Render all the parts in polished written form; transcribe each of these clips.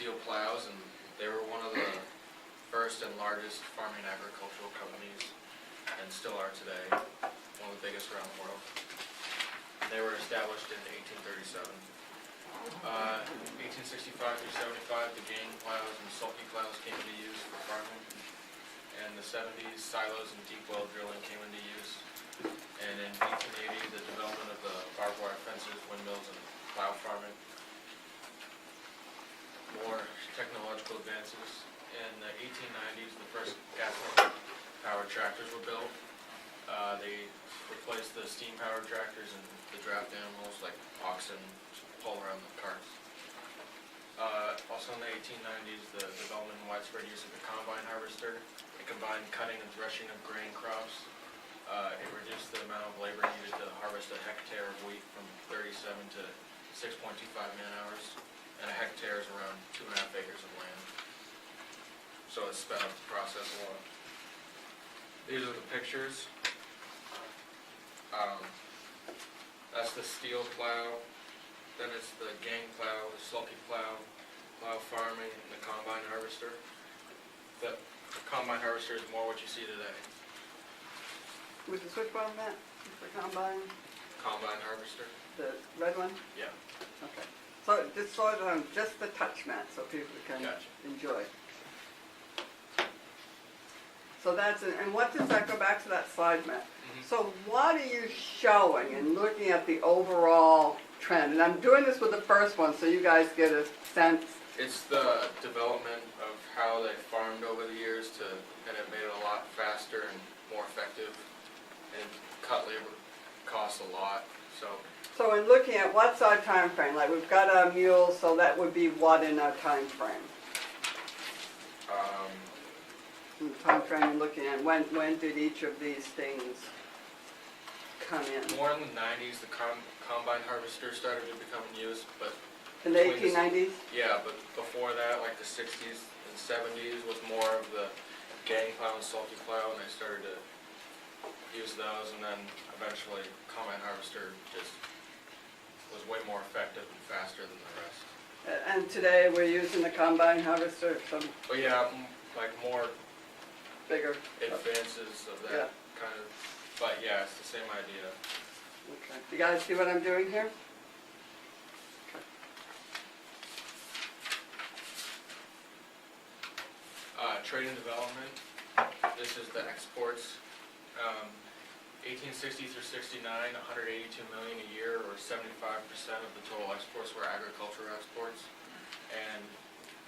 steel plows, and they were one of the first and largest farming agricultural companies, and still are today, one of the biggest around the world. They were established in 1837. 1865 through 75, the gang plows and sulky plows came into use for farming. In the 70s, silos and deep well drilling came into use. And in 1880, the development of the barbed wire fences, windmills, and plow farming. More technological advances. In the 1890s, the first gasoline-powered tractors were built. They replaced the steam-powered tractors and the draft animals like oxen to pull around the carts. Also in the 1890s, the development and widespread use of the combine harvester. It combined cutting and threshing of grain crops. It reduced the amount of labor needed to harvest a hectare of wheat from 37 to 6.25 man-hours, and a hectare is around 2.5 acres of land. So it sped up the process a lot. These are the pictures. That's the steel plow. Then it's the gang plow, the sulky plow, plow farming, and the combine harvester. The combine harvester is more what you see today. With the switch one, Matt? The combine? Combine harvester? The red one? Yeah. Okay. So just sort of just the touch mat so people can Gotcha. enjoy. So that's it. And what does that go back to that slide, Matt? So what are you showing and looking at the overall trend? And I'm doing this with the first one so you guys get a sense. It's the development of how they farmed over the years and it made it a lot faster and more effective, and cut labor costs a lot. So in looking at what's our time frame, like we've got our mules, so that would be what in our time frame? In the time frame you're looking at, when did each of these things come in? More in the 90s, the combine harvester started to become in use, but In the 1890s? yeah, but before that, like the 60s and 70s was more of the gang plow and sulky plow, and they started to use those, and then eventually combine harvester just was way more effective and faster than the rest. And today we're using the combine harvester, some But yeah, like more bigger. advances of that kind of, but yeah, it's the same idea. Okay. You guys see what I'm doing here? Trade and development, this is the exports. 1860 through 69, 182 million a year, or 75% of the total exports were agriculture exports. And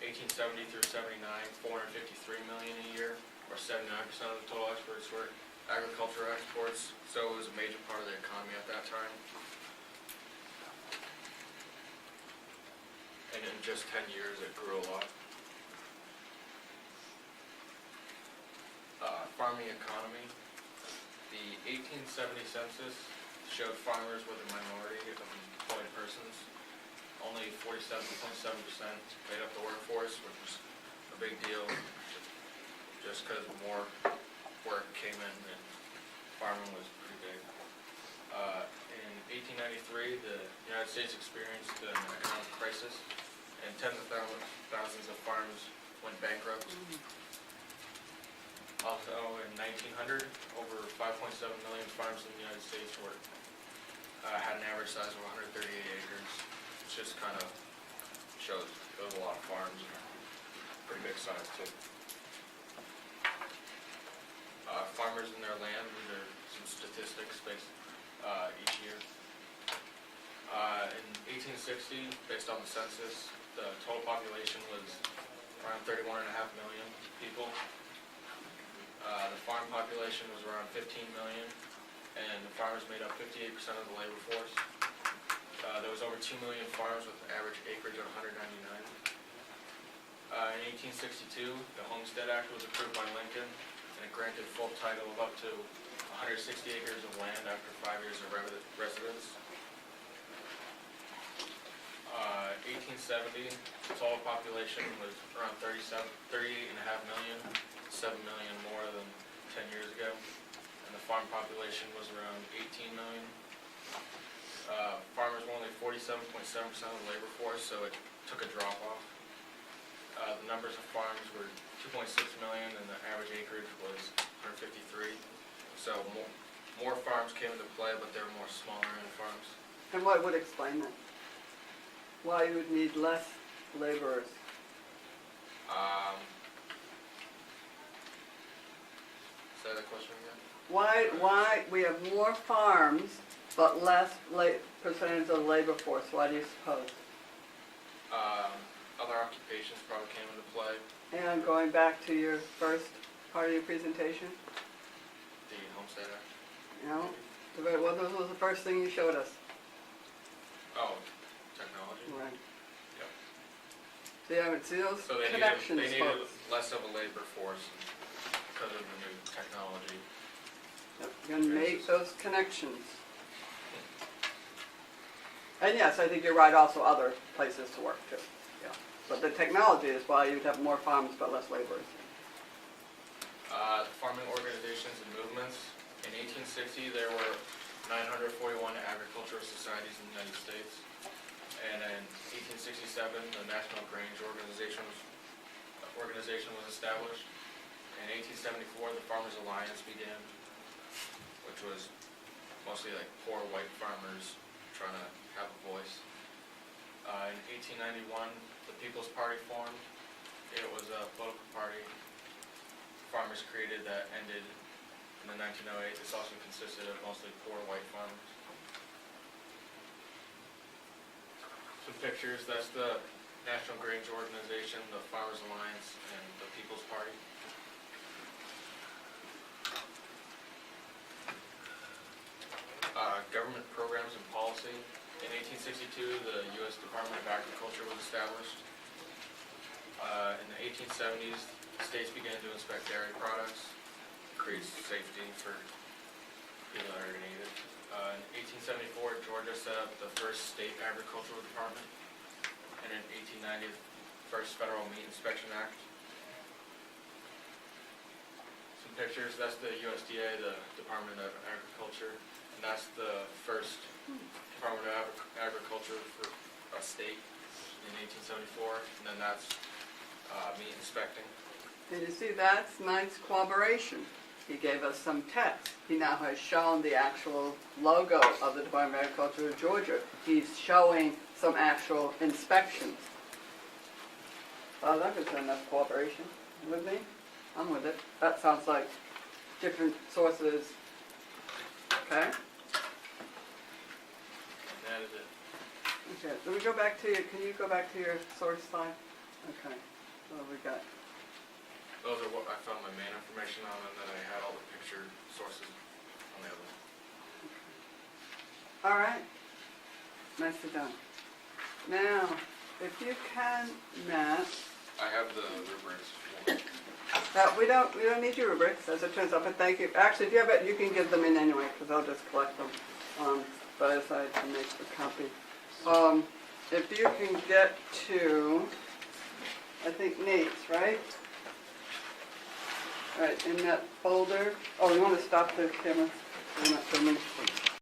1870 through 79, 453 million a year, or 79% of the total exports were agriculture exports. So it was a major part of the economy at that time. And in just 10 years, it grew a lot. Farming economy. The 1870 census showed farmers were the minority of employed persons. Only 47.7% made up the workforce, which was a big deal, just because more work came in and farming was pretty big. In 1893, the United States experienced an economic crisis, and tens of thousands of farms went bankrupt. Also, in 1900, over 5.7 million farms in the United States had an average size of 138 acres. It just kind of shows there was a lot of farms, pretty big size too. Farmers in their land, these are some statistics based each year. In 1860, based on the census, the total population was around 31.5 million people. The farm population was around 15 million, and the farmers made up 58% of the labor force. There was over 2 million farms with average acreage of 199. In 1862, the Homestead Act was approved by Lincoln, and it granted full title of up to 160 acres of land after 5 years of residence. 1870, the total population was around 38.5 million, 7 million more than 10 years ago. And the farm population was around 18 million. Farmers were only 47.7% of the labor force, so it took a drop off. The numbers of farms were 2.6 million and the average acreage was 153. So more farms came into play, but they were more smaller end farms. And what would explain that? Why you would need less laborers? Say that question again? Why we have more farms but less percentage of the labor force? Why do you suppose? Other occupations probably came into play. And going back to your first part of your presentation, The Homestead Act. you know, what was the first thing you showed us? Oh, technology. Right. Yep. See those So they connections, needed folks. less of a labor force because of the new technology. Yep, you're gonna make those connections. And yes, I think you're right, also other places to work too, yeah. But the technology is why you'd have more farms but less laborers. Farming organizations and movements. In 1860, there were 941 agricultural societies in the United States. And in 1867, the National Grange Organization was established. In 1874, the Farmers Alliance began, which was mostly like poor white farmers trying to have a voice. In 1891, the People's Party formed. It was a political party farmers created that ended in the 1908. This also consisted of mostly poor white farmers. Some pictures, that's the National Grange Organization, the Farmers Alliance, and the People's Party. Government programs and policy. In 1862, the U.S. Department of Agriculture was established. In the 1870s, states began to inspect dairy products, increase safety for people that are going to eat it. In 1874, Georgia set up the first state agricultural department, and in 1890, the first Federal Meat Inspection Act. Some pictures, that's the USDA, the Department of Agriculture, and that's the first Department of Agriculture for a state in 1874, and then that's meat inspecting. And you see, that's nice cooperation. He gave us some text. He now has shown the actual logo of the Department of Agriculture of Georgia. He's showing some actual inspections. Well, that was enough cooperation. With me? I'm with it. That sounds like different sources. Okay? And that is it. Okay. Let me go back to can you go back to your source slide? Okay. What have we got? Those are what I found my main information on, and then I had all the picture sources on the other. All right. Nicely done. Now, if you can, Matt. I have the rubrics. We don't need your rubrics, as it turns out, but thank you. Actually, if you have it, you can give them in anyway, because I'll just collect them. But I decided to make the copy. If you can get to, I think Nate's, right? Right, in that folder. Oh, you want to stop the camera? You're not filming.